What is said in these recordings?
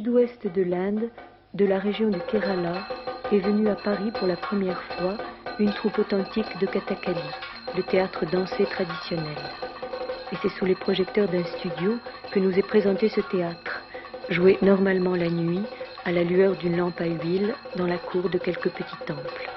sud-ouest de l'Inde, de la région du Kerala, est venue à Paris pour la première fois une troupe authentique de Kathakali, le théâtre dansé traditionnel. Et c'est sous les projecteurs d'un studio que nous est présenté ce théâtre, joué normalement la nuit, à la lueur d'une lampe à huile, dans la cour de quelques petits temples.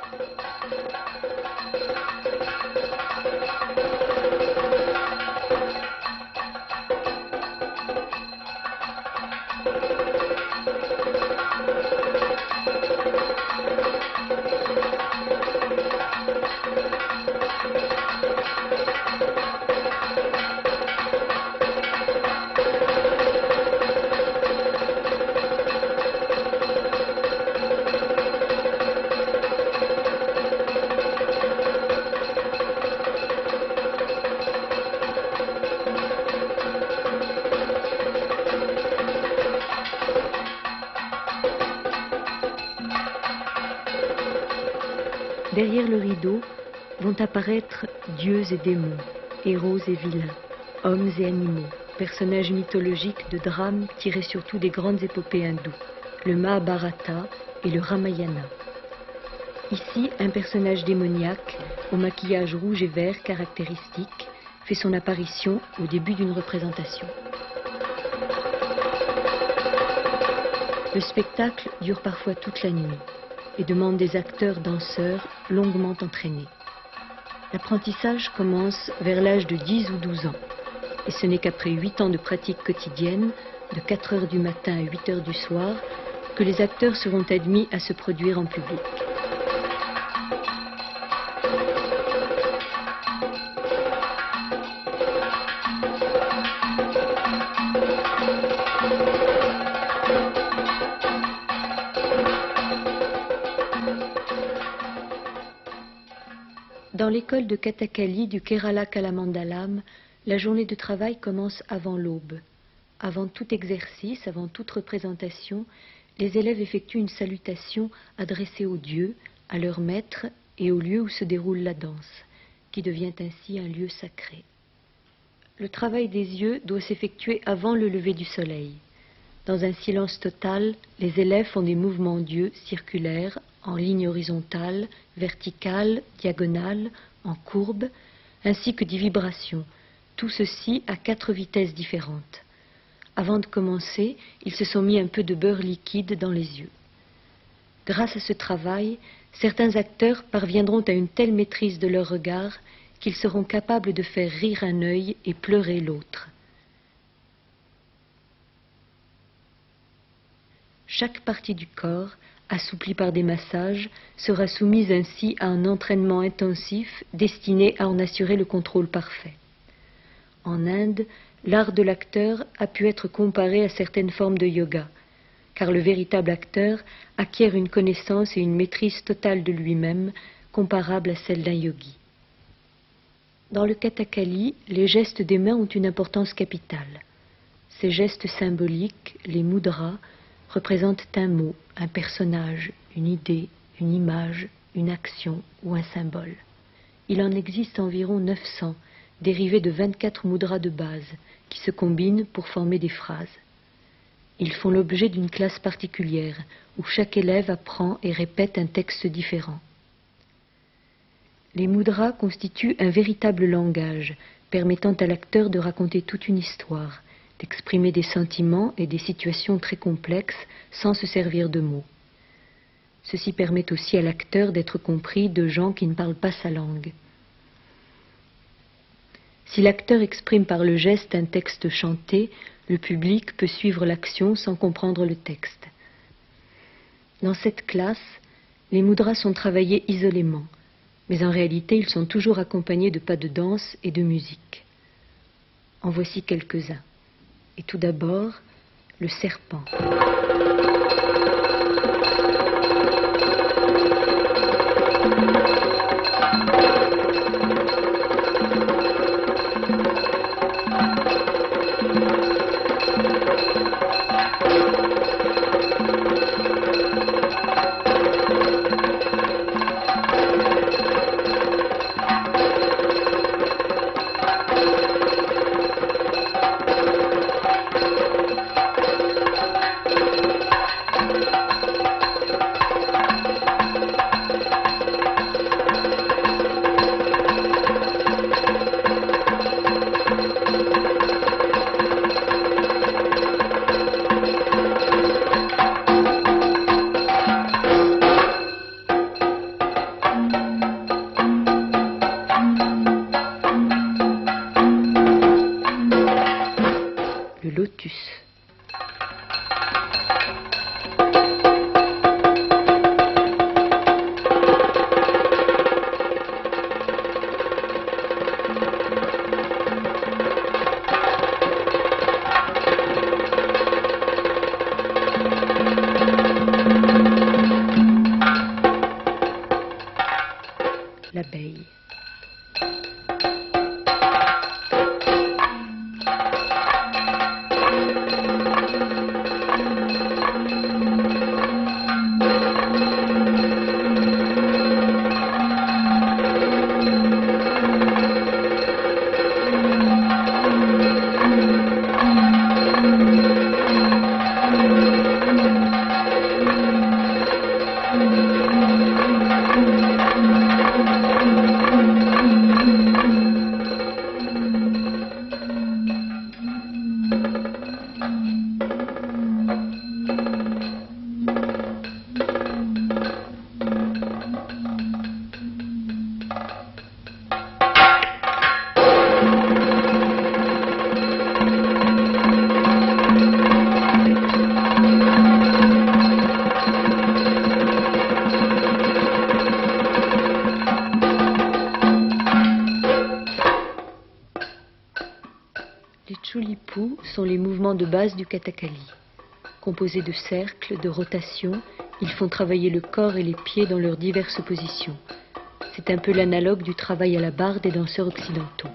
Derrière le rideau vont apparaître dieux et démons, héros et vilains, hommes et animaux, personnages mythologiques de drames tirés surtout des grandes épopées hindoues, le Mahabharata et le Ramayana. Ici, un personnage démoniaque, au maquillage rouge et vert caractéristique, fait son apparition au début d'une représentation. Le spectacle dure parfois toute la nuit et demande des acteurs danseurs longuement entraînés. L'apprentissage commence vers l'âge de 10 ou 12 ans, et ce n'est qu'après 8 ans de pratique quotidienne, de 4 heures du matin à 8 heures du soir, que les acteurs seront admis à se produire en public. Dans l'école de Kathakali du Kerala Kalamandalam, la journée de travail commence avant l'aube. Avant tout exercice, avant toute représentation, les élèves effectuent une salutation adressée aux dieux, à leur maître et au lieu où se déroule la danse, qui devient ainsi un lieu sacré. Le travail des yeux doit s'effectuer avant le lever du soleil. Dans un silence total, les élèves font des mouvements d'yeux circulaires, en ligne horizontale, verticale, diagonale, en courbe, ainsi que des vibrations, tout ceci à 4 vitesses différentes. Avant de commencer, ils se sont mis un peu de beurre liquide dans les yeux. Grâce à ce travail, certains acteurs parviendront à une telle maîtrise de leur regard qu'ils seront capables de faire rire un œil et pleurer l'autre. Chaque partie du corps, assouplie par des massages, sera soumise ainsi à un entraînement intensif destiné à en assurer le contrôle parfait. En Inde, l'art de l'acteur a pu être comparé à certaines formes de yoga, car le véritable acteur acquiert une connaissance et une maîtrise totale de lui-même, comparable à celle d'un yogi. Dans le Kathakali, les gestes des mains ont une importance capitale. Ces gestes symboliques, les mudras, représentent un mot, un personnage, une idée, une image, une action ou un symbole. Il en existe environ 900, dérivés de 24 mudras de base, qui se combinent pour former des phrases. Ils font l'objet d'une classe particulière, où chaque élève apprend et répète un texte différent. Les mudras constituent un véritable langage, permettant à l'acteur de raconter toute une histoire, d'exprimer des sentiments et des situations très complexes sans se servir de mots. Ceci permet aussi à l'acteur d'être compris de gens qui ne parlent pas sa langue. Si l'acteur exprime par le geste un texte chanté, le public peut suivre l'action sans comprendre le texte. Dans cette classe, les mudras sont travaillés isolément, mais en réalité ils sont toujours accompagnés de pas de danse et de musique. En voici quelques-uns. Et tout d'abord, le serpent. lotus. L'abeille. Les Chulipu sont les mouvements de base du Kathakali. Composés de cercles, de rotations, ils font travailler le corps et les pieds dans leurs diverses positions. C'est un peu l'analogue du travail à la barre des danseurs occidentaux.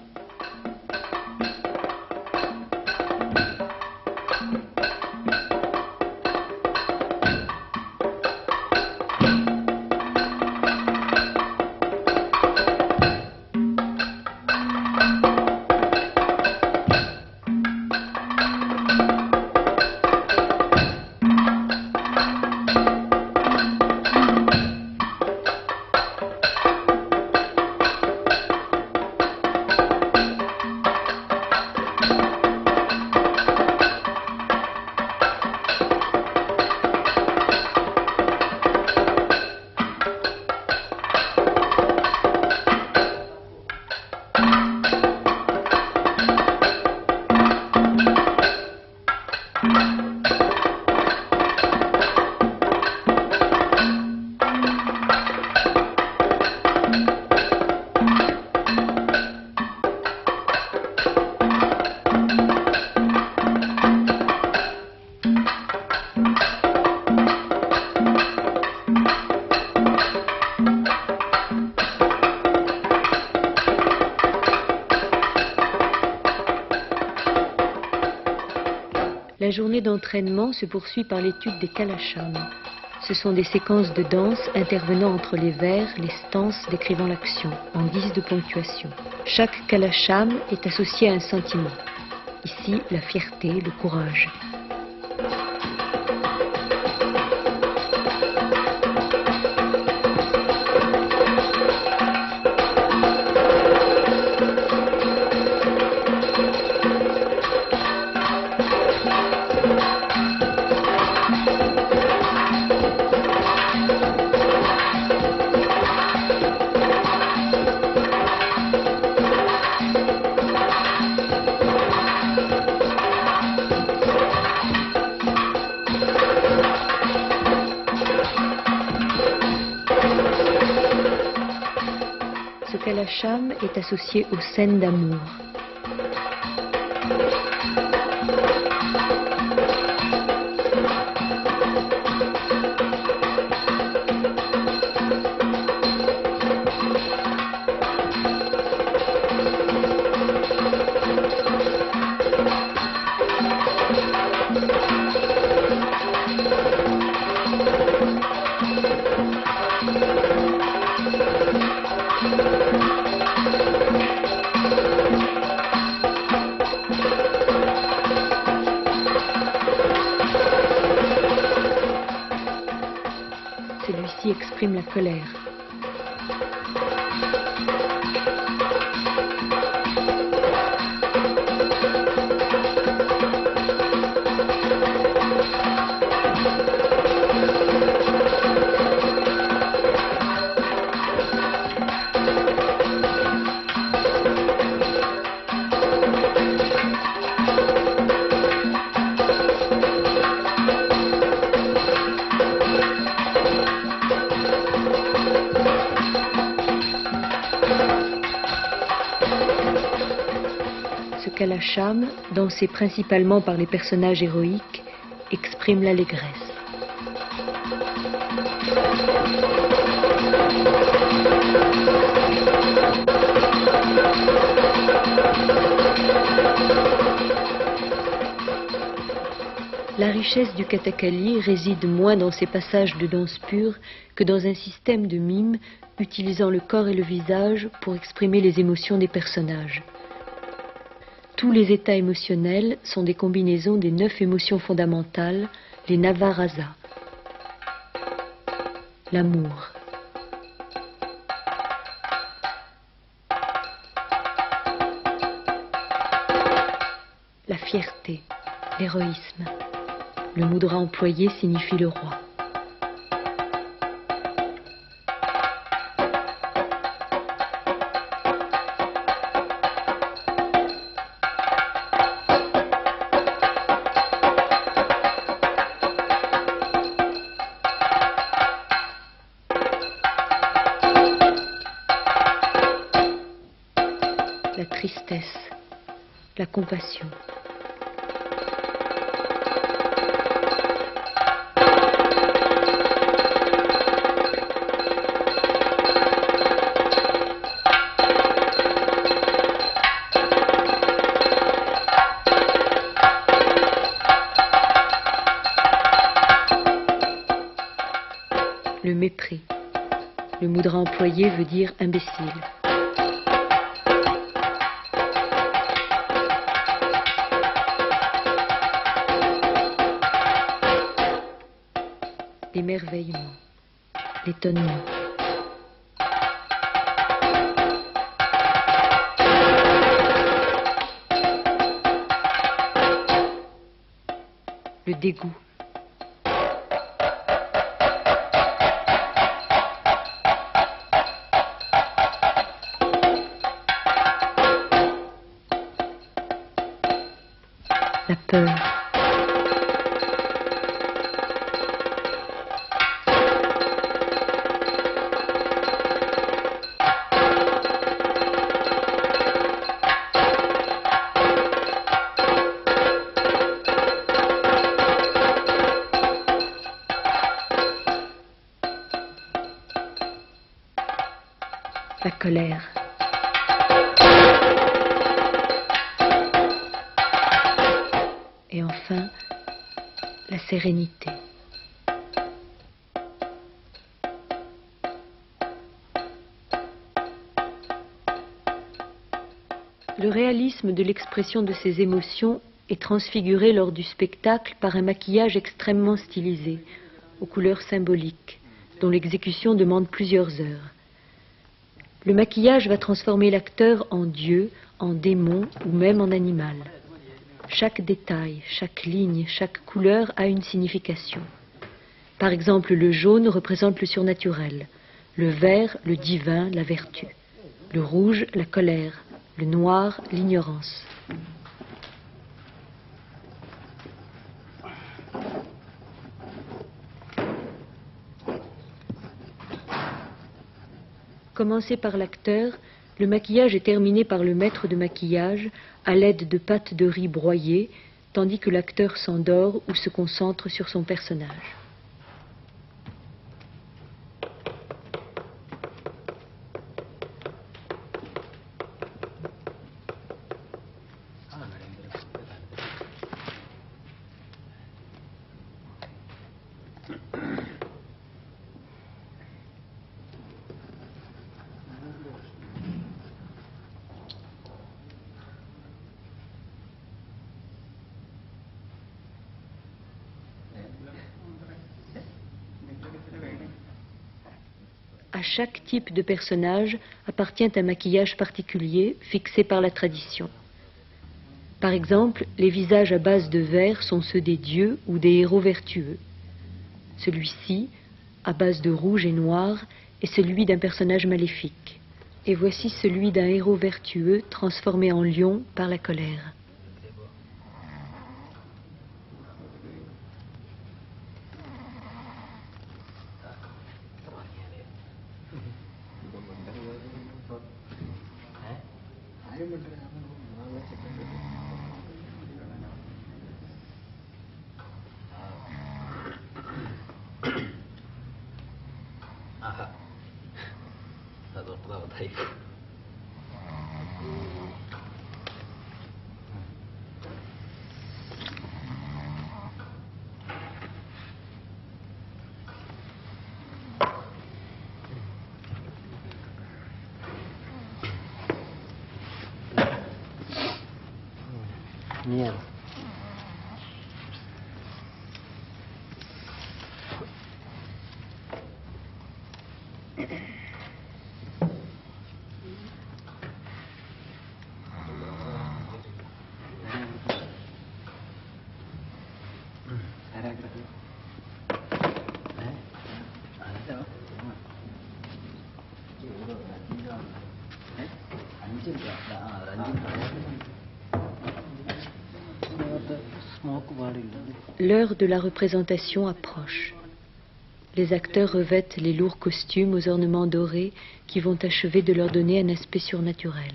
La journée d'entraînement se poursuit par l'étude des kalachams. Ce sont des séquences de danse intervenant entre les vers, les stances décrivant l'action, en guise de ponctuation. Chaque kalacham est associé à un sentiment. Ici, la fierté, le courage. Ce kalacham est associé aux scènes d'amour. Celui-ci exprime la colère. Ce Kalacham, dansé principalement par les personnages héroïques, exprime l'allégresse. La richesse du Kathakali réside moins dans ces passages de danse pure que dans un système de mime utilisant le corps et le visage pour exprimer les émotions des personnages. Tous les états émotionnels sont des combinaisons des 9 émotions fondamentales, les Navarasa. L'amour, la fierté, l'héroïsme. Le mudra employé signifie le roi. La tristesse, la compassion. Le mépris. Le mudra employé veut dire imbécile. L'émerveillement, l'étonnement. Le dégoût. La peur. La colère. Et enfin, la sérénité. Le réalisme de l'expression de ces émotions est transfiguré lors du spectacle par un maquillage extrêmement stylisé, aux couleurs symboliques, dont l'exécution demande plusieurs heures. Le maquillage va transformer l'acteur en dieu, en démon ou même en animal. Chaque détail, chaque ligne, chaque couleur a une signification. Par exemple, le jaune représente le surnaturel, le vert, le divin, la vertu, le rouge, la colère, le noir, l'ignorance. Commencé par l'acteur, le maquillage est terminé par le maître de maquillage à l'aide de pâte de riz broyée, tandis que l'acteur s'endort ou se concentre sur son personnage. À chaque type de personnage appartient un maquillage particulier fixé par la tradition. Par exemple, les visages à base de vert sont ceux des dieux ou des héros vertueux. Celui-ci, à base de rouge et noir, est celui d'un personnage maléfique. Et voici celui d'un héros vertueux transformé en lion par la colère. Mierda. L'heure de la représentation approche. Les acteurs revêtent les lourds costumes aux ornements dorés qui vont achever de leur donner un aspect surnaturel.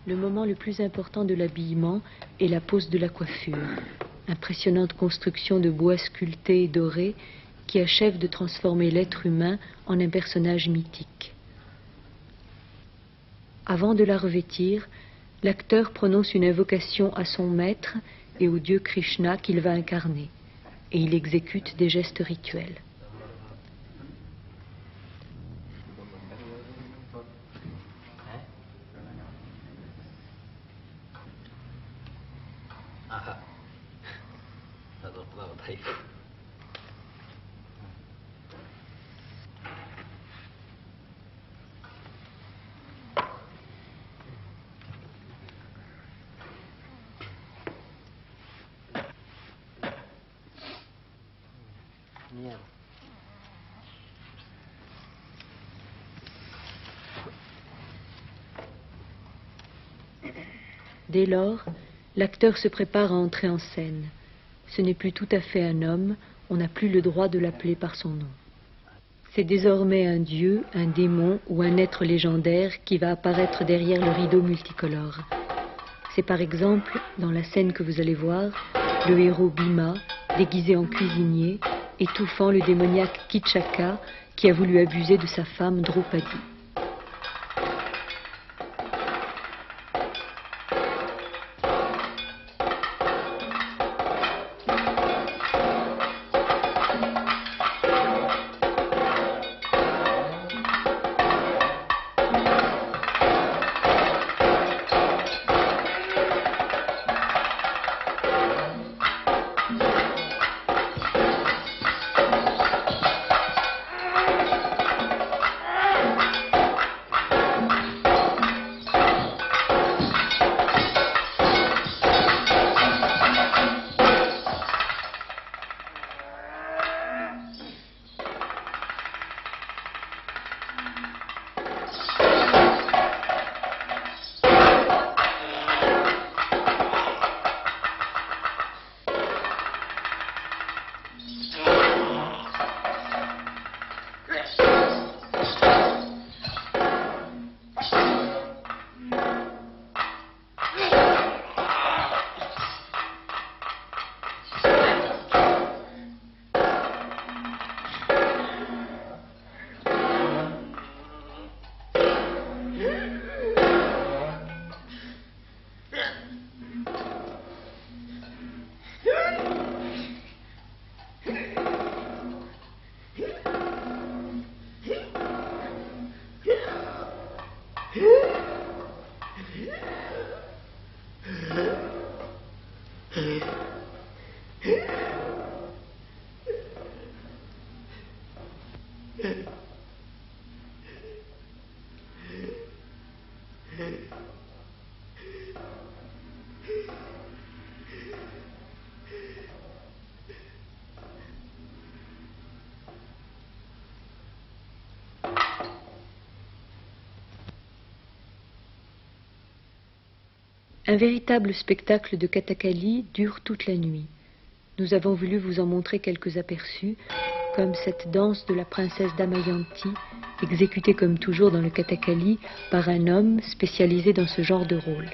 Le moment le plus important de l'habillement est la pose de la coiffure, impressionnante construction de bois sculpté et doré qui achève de transformer l'être humain en un personnage mythique. Avant de la revêtir, l'acteur prononce une invocation à son maître et au dieu Krishna qu'il va incarner, et il exécute des gestes rituels. Mierda. Dès lors, l'acteur se prépare à entrer en scène. Ce n'est plus tout à fait un homme, on n'a plus le droit de l'appeler par son nom. C'est désormais un dieu, un démon ou un être légendaire qui va apparaître derrière le rideau multicolore. C'est par exemple, dans la scène que vous allez voir, le héros Bhima, déguisé en cuisinier, étouffant le démoniaque Kitchaka qui a voulu abuser de sa femme Draupadi. Un véritable spectacle de Kathakali dure toute la nuit. Nous avons voulu vous en montrer quelques aperçus, comme cette danse de la princesse Damayanti, exécutée comme toujours dans le Kathakali par un homme spécialisé dans ce genre de rôle.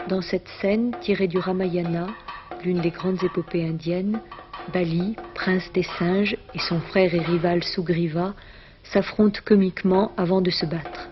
Dans cette scène, tirée du Ramayana, l'une des grandes épopées indiennes, Bali, prince des singes, et son frère et rival Sugriva s'affrontent comiquement avant de se battre.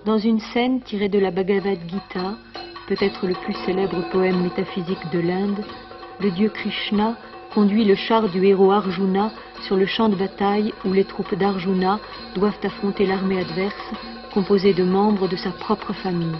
Dans une scène tirée de la Bhagavad Gita, peut-être le plus célèbre poème métaphysique de l'Inde, le dieu Krishna conduit le char du héros Arjuna sur le champ de bataille où les troupes d'Arjuna doivent affronter l'armée adverse, composée de membres de sa propre famille.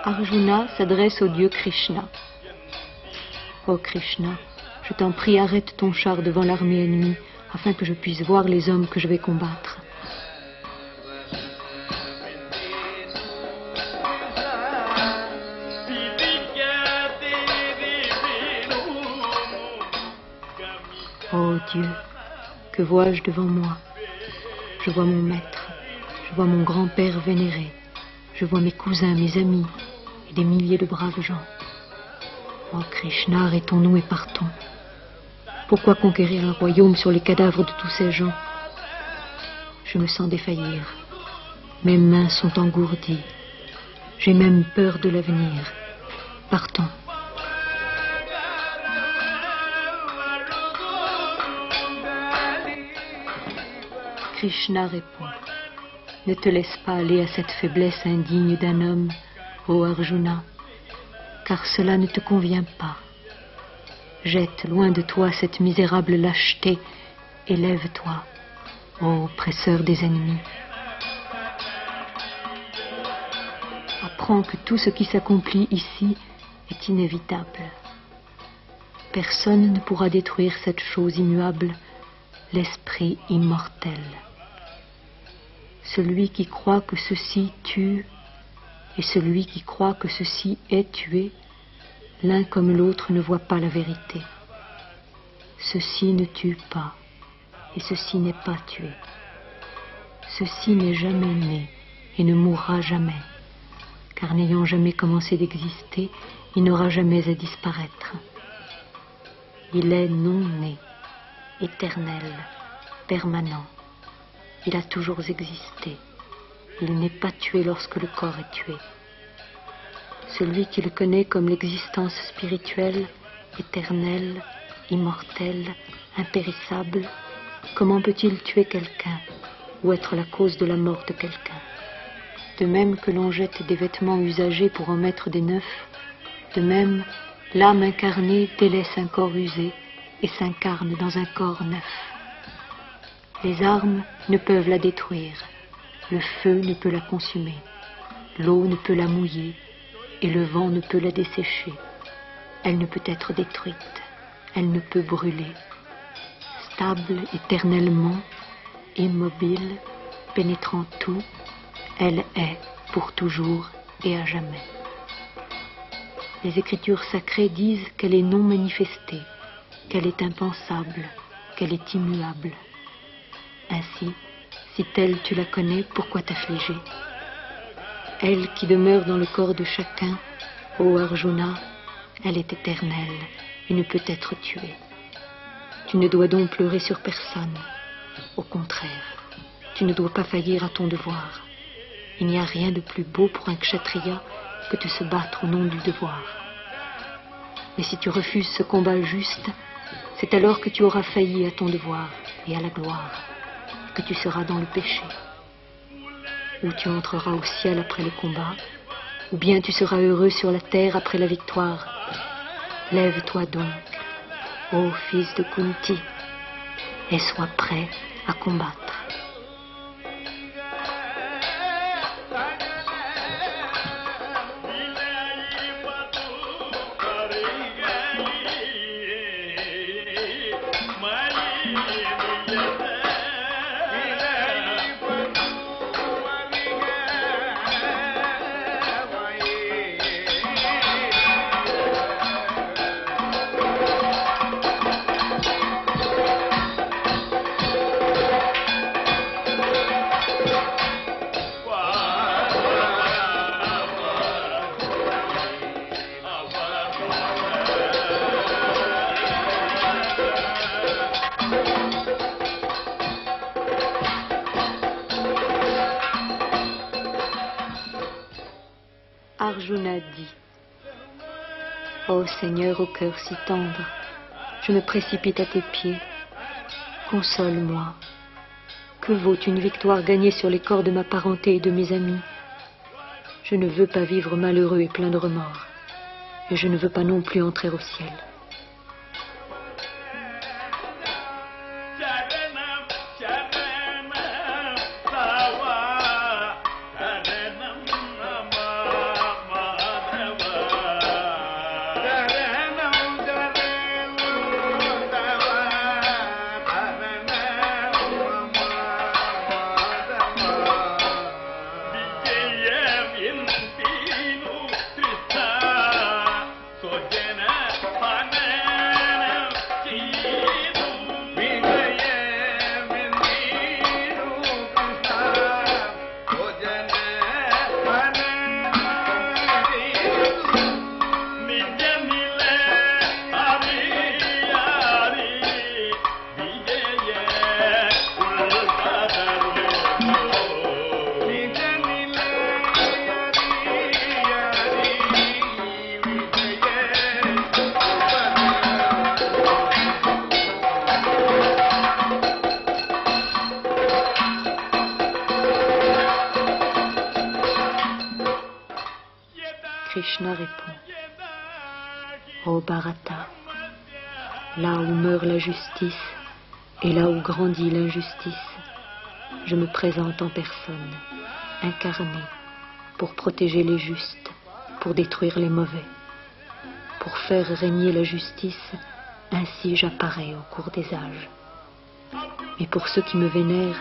Arjuna s'adresse au dieu Krishna. Ô Krishna, je t'en prie, arrête ton char devant l'armée ennemie, afin que je puisse voir les hommes que je vais combattre. Ô Dieu, que vois-je devant moi? Je vois mon maître, je vois mon grand-père vénéré, je vois mes cousins, mes amis, et des milliers de braves gens. Oh Krishna, arrêtons-nous et partons. Pourquoi conquérir un royaume sur les cadavres de tous ces gens? Je me sens défaillir. Mes mains sont engourdies. J'ai même peur de l'avenir. Partons. Krishna répond. Ne te laisse pas aller à cette faiblesse indigne d'un homme, ô Arjuna, car cela ne te convient pas. Jette loin de toi cette misérable lâcheté et lève-toi. Ô oppresseur des ennemis, apprends que tout ce qui s'accomplit ici est inévitable. Personne ne pourra détruire cette chose immuable, l'esprit immortel. Celui qui croit que ceci tue et celui qui croit que ceci est tué, l'un comme l'autre ne voit pas la vérité. Ceci ne tue pas et ceci n'est pas tué. Ceci n'est jamais né et ne mourra jamais, car n'ayant jamais commencé d'exister, il n'aura jamais à disparaître. Il est non-né, éternel, permanent. Il a toujours existé. Il n'est pas tué lorsque le corps est tué. Celui qui le connaît comme l'existence spirituelle, éternelle, immortelle, impérissable, comment peut-il tuer quelqu'un ou être la cause de la mort de quelqu'un? De même que l'on jette des vêtements usagés pour en mettre des neufs, de même, l'âme incarnée délaisse un corps usé et s'incarne dans un corps neuf. Les armes ne peuvent la détruire, le feu ne peut la consumer, l'eau ne peut la mouiller et le vent ne peut la dessécher. Elle ne peut être détruite, elle ne peut brûler. Stable éternellement, immobile, pénétrant tout, elle est pour toujours et à jamais. Les Écritures sacrées disent qu'elle est non manifestée, qu'elle est impensable, qu'elle est immuable. Ainsi, si telle tu la connais, pourquoi t'affliger? Elle qui demeure dans le corps de chacun, ô Arjuna, elle est éternelle et ne peut être tuée. Tu ne dois donc pleurer sur personne. Au contraire, tu ne dois pas faillir à ton devoir. Il n'y a rien de plus beau pour un kshatriya que de se battre au nom du devoir. Mais si tu refuses ce combat juste, c'est alors que tu auras failli à ton devoir et à la gloire, que tu seras dans le péché. Ou tu entreras au ciel après le combat, ou bien tu seras heureux sur la terre après la victoire. Lève-toi donc, ô fils de Kunti, et sois prêt à combattre. Arjuna dit: Ô Seigneur au cœur si tendre, je me précipite à tes pieds. Console-moi. Que vaut une victoire gagnée sur les corps de ma parenté et de mes amis? Je ne veux pas vivre malheureux et plein de remords, et je ne veux pas non plus entrer au ciel. Krishna répond: Ô Bharata, là où meurt la justice et là où grandit l'injustice, je me présente en personne, incarné, pour protéger les justes, pour détruire les mauvais, pour faire régner la justice, ainsi j'apparais au cours des âges. Mais pour ceux qui me vénèrent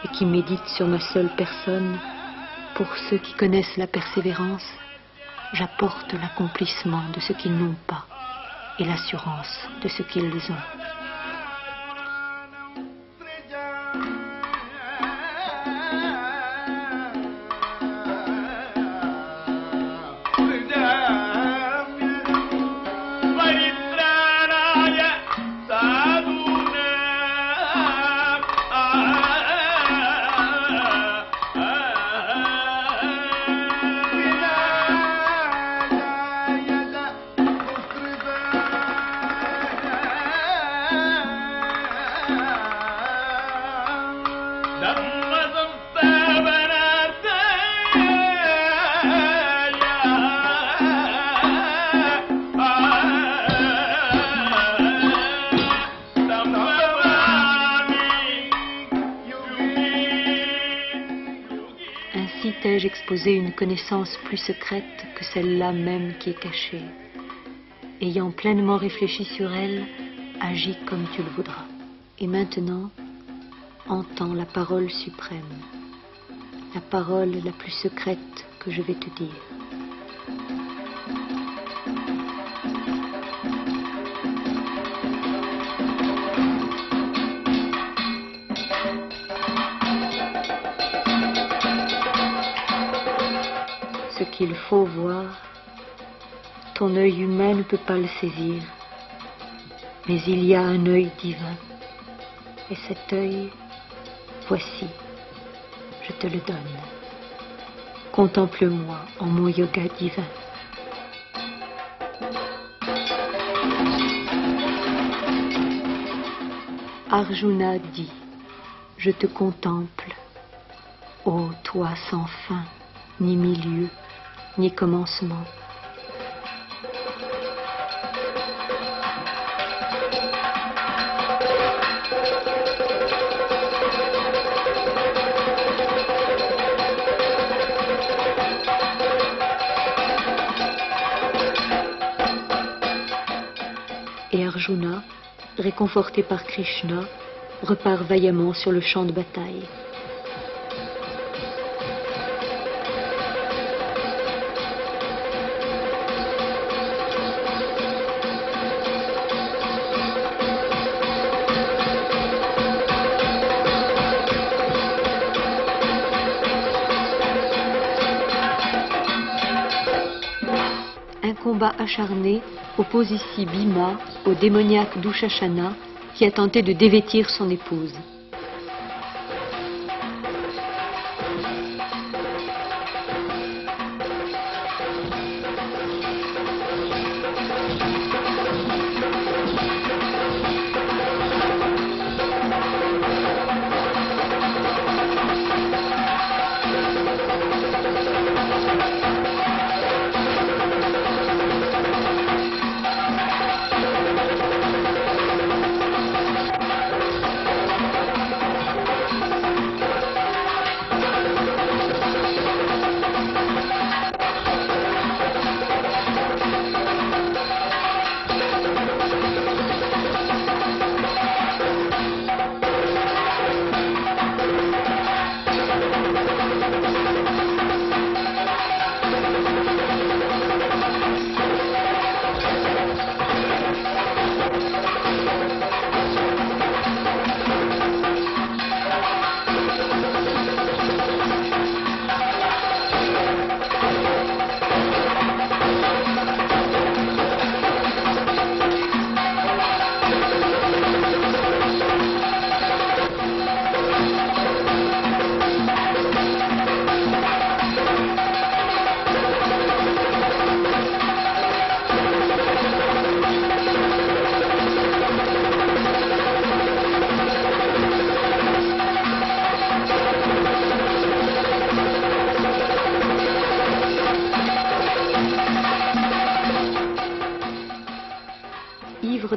et qui méditent sur ma seule personne, pour ceux qui connaissent la persévérance, j'apporte l'accomplissement de ce qu'ils n'ont pas et l'assurance de ce qu'ils ont. T'ai-je exposé une connaissance plus secrète que celle-là même qui est cachée. Ayant pleinement réfléchi sur elle, agis comme tu le voudras. Et maintenant, entends la parole suprême, la parole la plus secrète que je vais te dire. Ce qu'il faut voir, ton œil humain ne peut pas le saisir, mais il y a un œil divin, et cet œil, voici, je te le donne. Contemple-moi en mon yoga divin. Arjuna dit, je te contemple, ô toi sans fin, ni milieu, ni commencement. Et Arjuna, réconforté par Krishna, repart vaillamment sur le champ de bataille. Un combat acharné oppose ici Bhima au démoniaque Dushashana qui a tenté de dévêtir son épouse.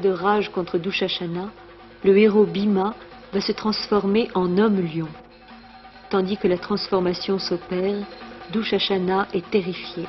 De rage contre Dushashana, le héros Bhima va se transformer en homme-lion. tandis que la transformation s'opère, Dushashana est terrifié.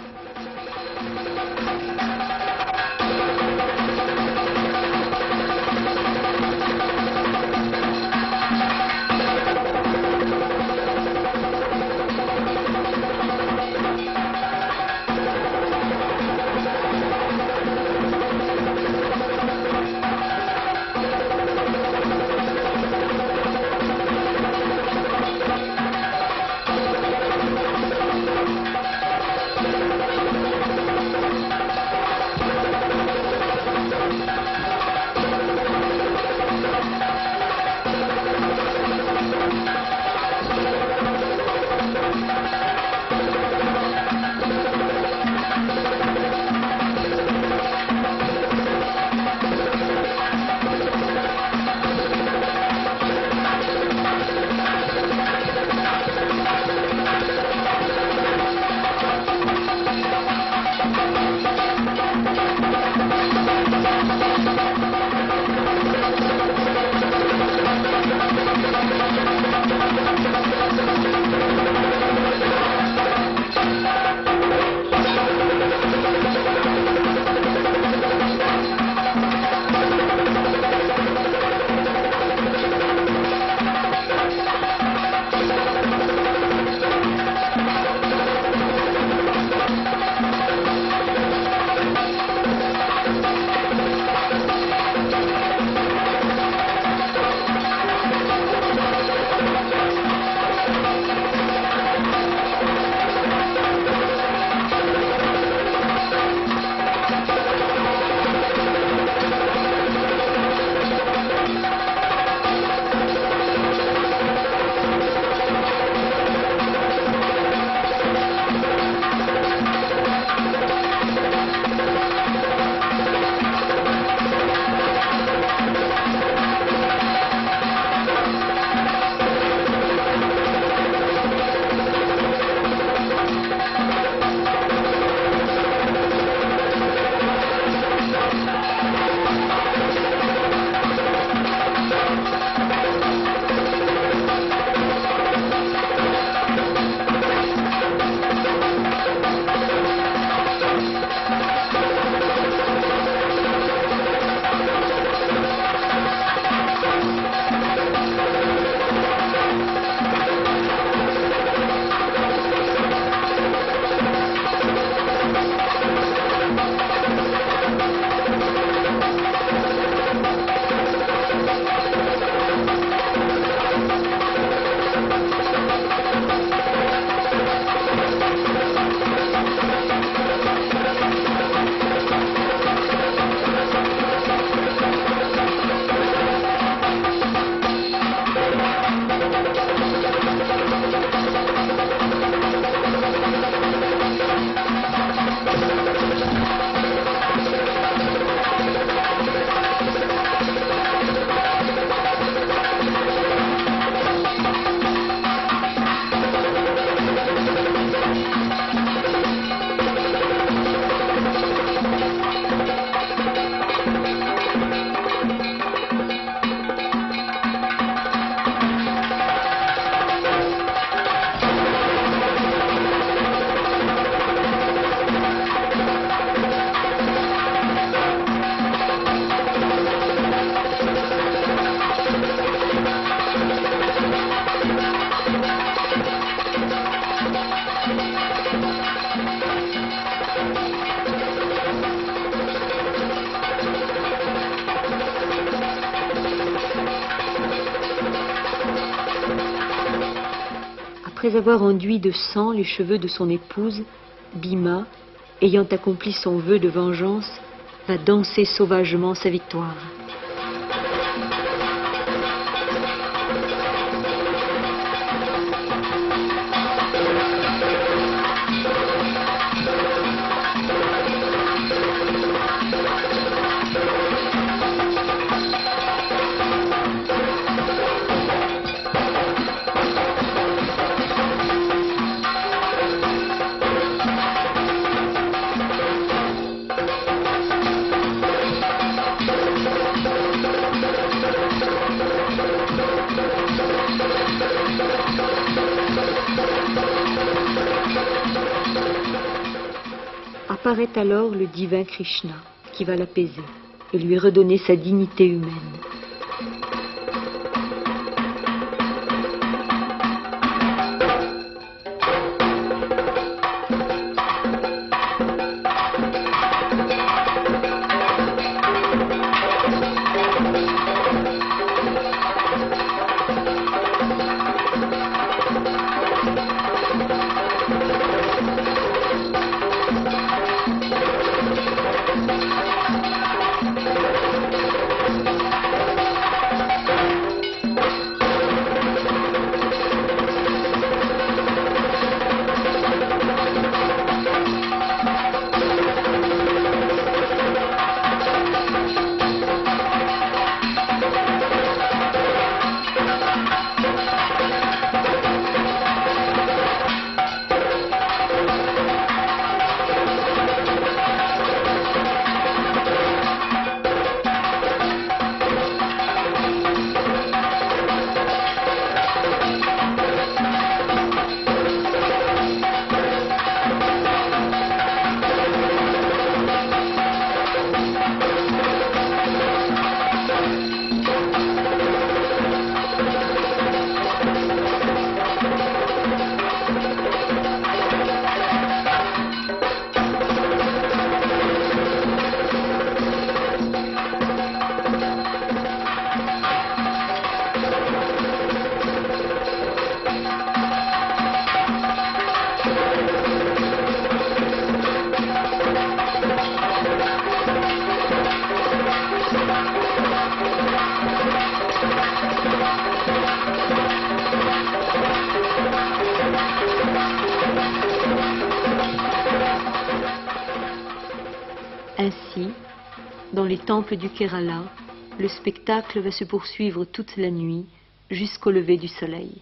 Après avoir enduit de sang les cheveux de son épouse, Bhima, ayant accompli son vœu de vengeance, va danser sauvagement sa victoire. apparaît alors le divin Krishna qui va l'apaiser et lui redonner sa dignité humaine. Ainsi, dans les temples du Kerala, le spectacle va se poursuivre toute la nuit jusqu'au lever du soleil.